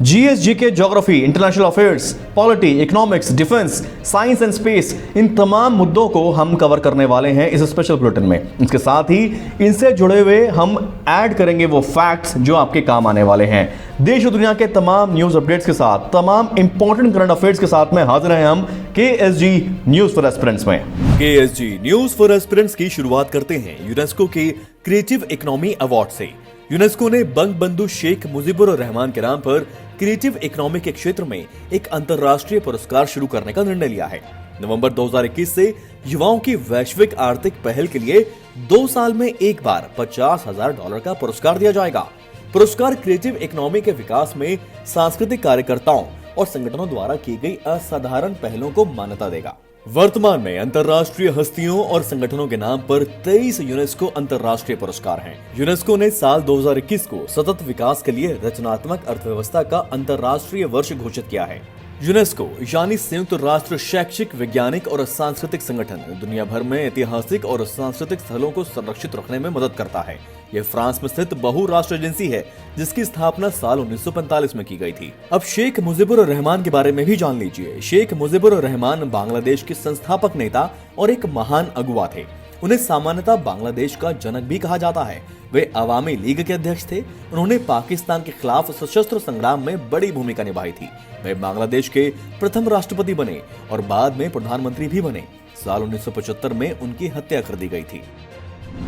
GSG के geography, international affairs, polity, economics, defence, science and space, इन तमाम मुद्दों को हम कवर करने वाले हैं इस स्पेशल बुलेटिन में। इसके साथ ही इनसे जुड़े हुए हम ऐड करेंगे वो फैक्ट्स जो आपके काम आने वाले हैं। देश और दुनिया के तमाम न्यूज अपडेट्स के साथ, तमाम इंपॉर्टेंट करंट अफेयर्स के साथ में हाजिर हैं हम केएसजी न्यूज फॉर एस्पिरेंट्स में। केएसजी न्यूज फॉर एस्पिरेंट्स की शुरुआत करते हैं यूनेस्को के क्रिएटिव इकोनॉमी अवार्ड से। यूनेस्को ने बंगबंधु शेख मुजीबुर रहमान के नाम पर क्रिएटिव इकोनॉमी के क्षेत्र में एक अंतर्राष्ट्रीय पुरस्कार शुरू करने का निर्णय लिया है। नवंबर 2021 से युवाओं की वैश्विक आर्थिक पहल के लिए 2 साल में एक बार $50,000 का पुरस्कार दिया जाएगा। पुरस्कार क्रिएटिव इकोनॉमी के विकास में सांस्कृतिक कार्यकर्ताओं और संगठनों द्वारा की गई असाधारण पहलों को मान्यता देगा। वर्तमान में अंतर्राष्ट्रीय हस्तियों और संगठनों के नाम पर 23 यूनेस्को अंतर्राष्ट्रीय पुरस्कार हैं। यूनेस्को ने साल 2021 को सतत विकास के लिए रचनात्मक अर्थव्यवस्था का अंतर्राष्ट्रीय वर्ष घोषित किया है। यूनेस्को यानी संयुक्त राष्ट्र शैक्षिक, वैज्ञानिक और सांस्कृतिक संगठन दुनिया भर में ऐतिहासिक और सांस्कृतिक स्थलों को संरक्षित रखने में मदद करता है। यह फ्रांस में स्थित बहुराष्ट्र एजेंसी है जिसकी स्थापना साल 1945 में की गई थी। अब शेख मुजीबुर रहमान के बारे में भी जान लीजिए। शेख मुजीबुर रहमान बांग्लादेश के संस्थापक नेता और एक महान अगुवा थे। उन्हें सामान्यतः बांग्लादेश का जनक भी कहा जाता है। वे अवामी लीग के अध्यक्ष थे। उन्होंने पाकिस्तान के खिलाफ सशस्त्र संग्राम में बड़ी भूमिका निभाई थी। वे बांग्लादेश के प्रथम राष्ट्रपति बने और बाद में प्रधानमंत्री भी बने। साल 1975 में उनकी हत्या कर दी गई थी।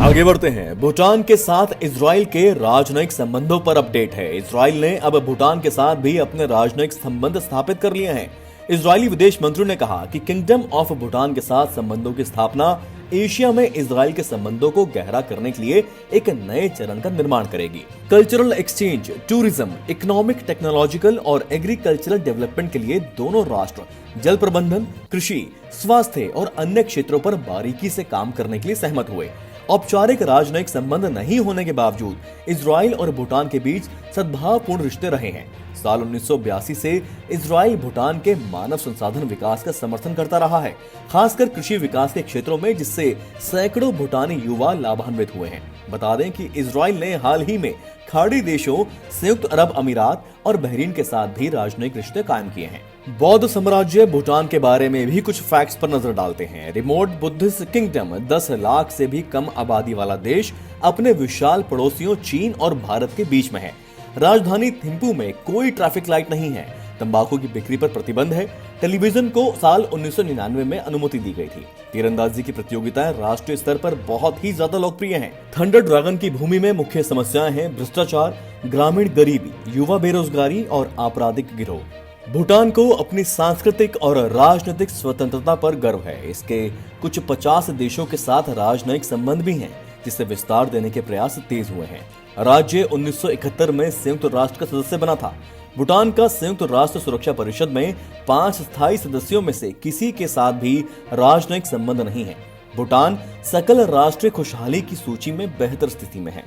आगे बढ़ते हैं। भूटान के साथ इजराइल के राजनयिक संबंधों पर अपडेट है। इजराइल ने अब भूटान के साथ भी अपने राजनयिक संबंध स्थापित कर लिए हैं। इजरायली विदेश मंत्री ने कहा कि किंगडम ऑफ भूटान के साथ संबंधों की स्थापना एशिया में इजराइल के संबंधों को गहरा करने के लिए एक नए चरण का निर्माण करेगी। Cultural exchange, tourism, economic, technological और एग्रीकल्चरल डेवलपमेंट के लिए दोनों राष्ट्र जल प्रबंधन, कृषि, स्वास्थ्य और अन्य क्षेत्रों पर बारीकी से काम करने के लिए सहमत हुए। औपचारिक राजनयिक संबंध नहीं होने के बावजूद इजराइल और भूटान के बीच सद्भावपूर्ण रिश्ते रहे हैं। साल 1982 से इजराइल भूटान के मानव संसाधन विकास का समर्थन करता रहा है, खासकर कृषि विकास के क्षेत्रों में, जिससे सैकड़ों भूटानी युवा लाभान्वित हुए हैं। बता दें कि इजराइल ने हाल ही में खाड़ी देशों संयुक्त अरब अमीरात और बहरीन के साथ भी राजनयिक रिश्ते कायम किए हैं। बौद्ध साम्राज्य भूटान के बारे में भी कुछ फैक्ट्स पर नजर डालते हैं। रिमोट बुद्धिस्ट किंगडम 10 लाख से भी कम आबादी वाला देश अपने विशाल पड़ोसियों चीन और भारत के बीच में है। राजधानी थिम्पू में कोई ट्रैफिक लाइट नहीं है। तंबाकू की बिक्री पर प्रतिबंध है। टेलीविजन को साल 1999 में अनुमति दी गई थी। तीरंदाजी की प्रतियोगिताएं राष्ट्रीय स्तर पर बहुत ही ज्यादा लोकप्रिय हैं। थंडर ड्रैगन की भूमि में मुख्य समस्याएं हैं भ्रष्टाचार, ग्रामीण गरीबी, युवा बेरोजगारी और आपराधिक गिरोह। भूटान को अपनी सांस्कृतिक और राजनीतिक स्वतंत्रता पर गर्व है। इसके कुछ 50 देशों के साथ राजनयिक संबंध भी हैं, जिससे विस्तार देने के प्रयास तेज हुए हैं। राज्य 1971 में संयुक्त राष्ट्र का सदस्य बना था। भूटान का संयुक्त राष्ट्र सुरक्षा परिषद में 5 स्थायी सदस्यों में से किसी के साथ भी राजनयिक संबंध नहीं है। भूटान सकल राष्ट्रीय खुशहाली की सूची में बेहतर स्थिति में है।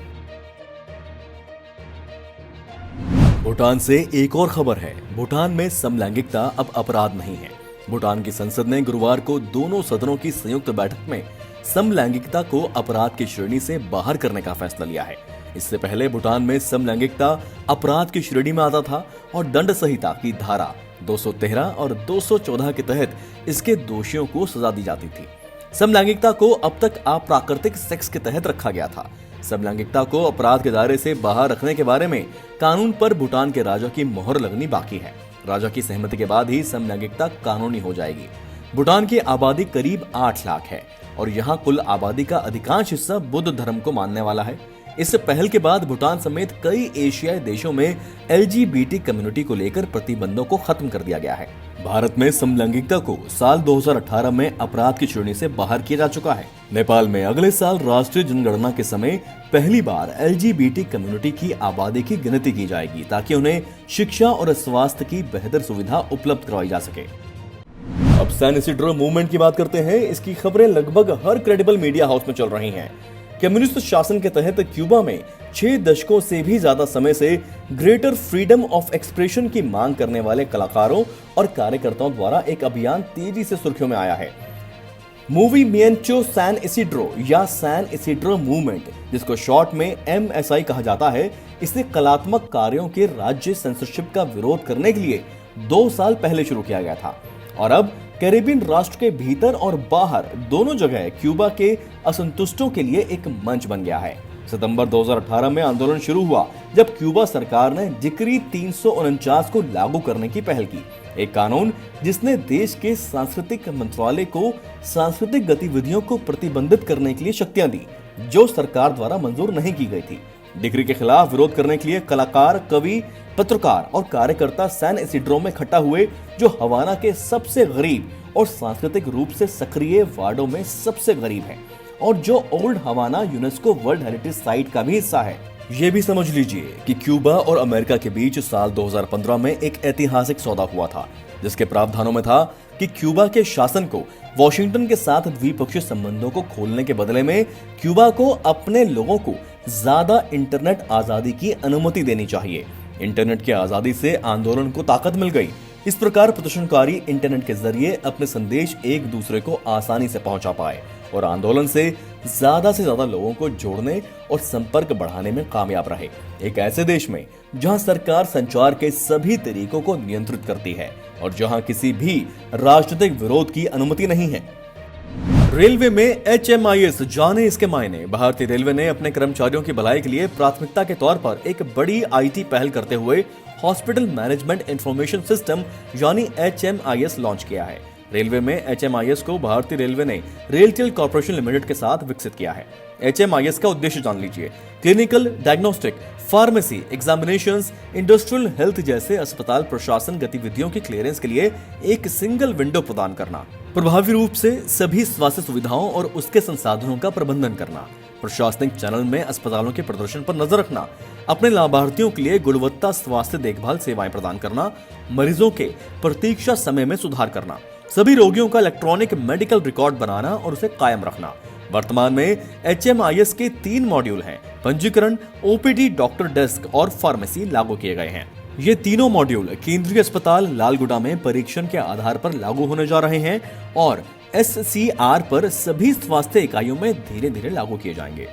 भूटान से एक और खबर है। भूटान में समलैंगिकता अब अपराध नहीं है। भूटान की संसद ने गुरुवार को दोनों सदनों की संयुक्त बैठक में समलैंगिकता को अपराध की श्रेणी से बाहर करने का फैसला लिया है। इससे पहले भूटान में समलैंगिकता अपराध की श्रेणी में आता था और दंड संहिता की धारा 213 और 214 के तहत इसके दोषियों को सजा दी जाती थी। समलैंगिकता को अब तक अप्राकृतिक सेक्स के तहत रखा गया था। समलैंगिकता को अपराध के दायरे से बाहर रखने के बारे में कानून पर भूटान के राजा की मोहर लगनी बाकी है। राजा की सहमति के बाद ही समलैंगिकता कानूनी हो जाएगी। भूटान की आबादी करीब 8 लाख है और यहाँ कुल आबादी का अधिकांश हिस्सा बुद्ध धर्म को मानने वाला है। इस पहल के बाद भूटान समेत कई एशियाई देशों में LGBT कम्युनिटी को लेकर प्रतिबंधों को खत्म कर दिया गया है। भारत में समलैंगिकता को साल 2018 में अपराध की श्रेणी से बाहर किया जा चुका है। नेपाल में अगले साल राष्ट्रीय जनगणना के समय पहली बार LGBT कम्युनिटी की आबादी की गिनती की जाएगी, ताकि उन्हें शिक्षा और स्वास्थ्य की बेहतर सुविधा उपलब्ध करवाई जा सके। अब सैन इसिड्रो मूवमेंट की बात करते हैं। इसकी खबरें लगभग हर क्रेडिबल मीडिया हाउस में चल रही हैं। कम्युनिस्ट शासन के तहत क्यूबा में 6 दशकों से भी ज्यादा समय से ग्रेटर फ्रीडम ऑफ एक्सप्रेशन की मांग करने वाले कलाकारों और कार्यकर्ताओं द्वारा एक अभियान तेजी से सुर्खियों में आया है। मूवमेंटो सैन इसिड्रो या सैन इसिड्रो मूवमेंट, जिसको शॉर्ट में MSI कहा जाता है, इसे कलात्मक कार्यों के राज्य सेंसरशिप का विरोध करने के लिए 2 साल पहले शुरू किया गया था और अब कैरेबियन राष्ट्र के भीतर और बाहर दोनों जगह क्यूबा के असंतुष्टों के लिए एक मंच बन गया है। सितंबर 2018 में आंदोलन शुरू हुआ जब क्यूबा सरकार ने डिक्री 349 को लागू करने की पहल की, एक कानून जिसने देश के सांस्कृतिक मंत्रालय को सांस्कृतिक गतिविधियों को प्रतिबंधित करने के लिए शक्तियां दी, जो सरकार द्वारा मंजूर नहीं की गई थी। डिक्री के खिलाफ विरोध करने के लिए कलाकार, कवि, पत्रकार और कार्यकर्ता सैन इसिड्रो में इकट्ठा हुए, जो हवाना के सबसे गरीब और सांस्कृतिक रूप से सक्रिय वार्डों में सबसे गरीब है और जो old Havana UNESCO world heritage site का भी हिस्सा है। ये भी समझ लीजिए कि क्यूबा और अमेरिका के बीच साल 2015 में एक ऐतिहासिक सौदा हुआ था, जिसके प्रावधानों में था कि क्यूबा के शासन को वॉशिंगटन के साथ द्विपक्षीय संबंधों को खोलने के बदले में क्यूबा को अपने लोगों को ज्यादा इंटरनेट आजादी की अनुमति देनी चाहिए। इंटरनेट की आजादी से आंदोलन को ताकत मिल गई। इस प्रकार प्रदर्शनकारी इंटरनेट के जरिए अपने संदेश एक दूसरे को आसानी से पहुंचा पाए और आंदोलन से ज्यादा लोगों को जोड़ने और संपर्क बढ़ाने में कामयाब रहे। एक ऐसे देश में जहां सरकार संचार के सभी तरीकों को नियंत्रित करती है और जहां किसी भी राजनीतिक विरोध की अनुमति नहीं है। रेलवे में HMIS, जाने इसके मायने। भारतीय रेलवे ने अपने कर्मचारियों की भलाई के लिए प्राथमिकता के तौर पर एक बड़ी IT पहल करते हुए हॉस्पिटल मैनेजमेंट इंफॉर्मेशन सिस्टम यानी HMIS लॉन्च किया है। रेलवे में HMIS को भारतीय रेलवे ने रेलटेल कॉर्पोरेशन लिमिटेड के साथ विकसित किया है। HMIS का उद्देश्य जान लीजिए। Clinical, diagnostic, pharmacy, examinations, industrial health जैसे अस्पताल प्रशासन गतिविधियों की क्लियरेंस के लिए एक सिंगल विंडो प्रदान करना, प्रभावी रूप से सभी स्वास्थ्य सुविधाओं और उसके संसाधनों का प्रबंधन करना, प्रशासनिक चैनल में अस्पतालों के प्रदर्शन पर नजर रखना, अपने लाभार्थियों के लिए गुणवत्ता स्वास्थ्य देखभाल सेवाएं प्रदान करना, मरीजों के प्रतीक्षा समय में सुधार करना, सभी रोगियों का इलेक्ट्रॉनिक मेडिकल रिकॉर्ड बनाना और उसे कायम रखना। वर्तमान में HMIS के 3 मॉड्यूल हैं। पंजीकरण, OPD, डॉक्टर डेस्क और फार्मेसी लागू किए गए हैं। ये तीनों मॉड्यूल केंद्रीय अस्पताल लालगुडा में परीक्षण के आधार पर लागू होने जा रहे हैं और SCR पर सभी स्वास्थ्य इकाइयों में धीरे धीरे लागू किए जाएंगे।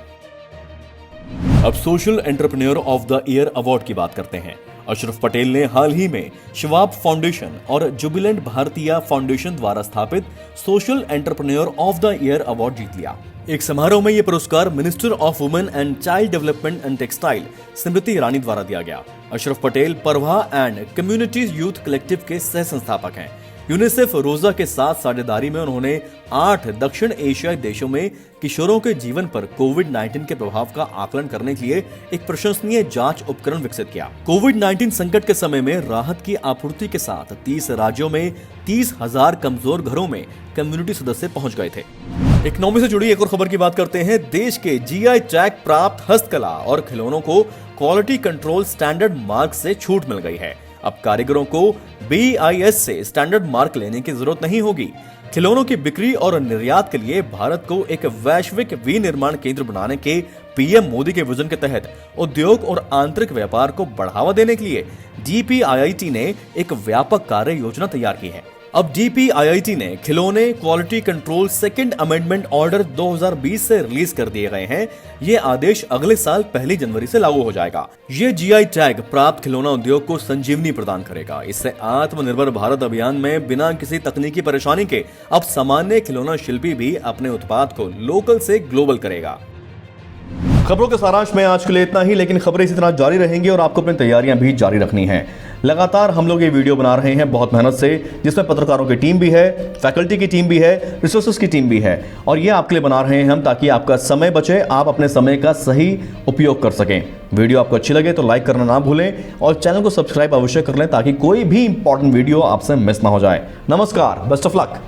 अब social entrepreneur of the year award की बात करते हैं। अशरफ पटेल ने हाल ही में श्वाब फाउंडेशन और जुबिलेंट भारतीय फाउंडेशन द्वारा स्थापित social entrepreneur of the year award जीत लिया। एक समारोह में यह पुरस्कार minister of women and child development and textile Smriti Irani द्वारा दिया गया। अशरफ पटेल परवा एंड कम्युनिटीज यूथ कलेक्टिव के सह संस्थापक हैं। यूनिसेफ रोजा के साथ साझेदारी में उन्होंने 8 दक्षिण एशियाई देशों में किशोरों के जीवन पर कोविड-19 के प्रभाव का आकलन करने के लिए एक प्रशंसनीय जांच उपकरण विकसित किया। कोविड-19 संकट के समय में राहत की आपूर्ति के साथ 30 राज्यों में 30,000 कमजोर घरों में कम्युनिटी सदस्य पहुंच गए थे। इकोनॉमी से जुड़ी एक और खबर की बात करते हैं। देश के GI टैग प्राप्त हस्तकला और खिलौनों को क्वालिटी कंट्रोल स्टैंडर्ड मार्क से छूट मिल गई है। अब कारीगरों को BIS से स्टैंडर्ड मार्क लेने की जरूरत नहीं होगी। खिलौनों की बिक्री और निर्यात के लिए भारत को एक वैश्विक विनिर्माण केंद्र बनाने के PM मोदी के विजन के तहत उद्योग और आंतरिक व्यापार को बढ़ावा देने के लिए DPIIT ने एक व्यापक कार्य योजना तैयार की है। अब DPIIT ने खिलौने quality control second amendment order 2020 से रिलीज कर दिए गए हैं। ये आदेश अगले साल 1 जनवरी से लागू हो जाएगा। ये GI टैग प्राप्त खिलौना उद्योग को संजीवनी प्रदान करेगा। इससे आत्मनिर्भर भारत अभियान में बिना किसी तकनीकी परेशानी के अब सामान्य खिलौना शिल्पी भी अपने उत्पाद को लोकल से ग्लोबल करेगा। खबरों के सारांश में आज के लिए इतना ही, लेकिन खबरें इसी तरह जारी रहेंगी और आपको अपनी तैयारियां भी जारी रखनी है। लगातार हम लोग ये वीडियो बना रहे हैं बहुत मेहनत से, जिसमें पत्रकारों की टीम भी है, फैकल्टी की टीम भी है, रिसोर्सेज की टीम भी है और ये आपके लिए बना रहे हैं हम, ताकि आपका समय बचे, आप अपने समय का सही उपयोग कर सकें। वीडियो आपको अच्छी लगे तो लाइक करना ना भूलें और चैनल को सब्सक्राइब अवश्य कर लें, ताकि कोई भी इंपॉर्टेंट वीडियो आपसे मिस ना हो जाए। नमस्कार, बेस्ट ऑफ लक।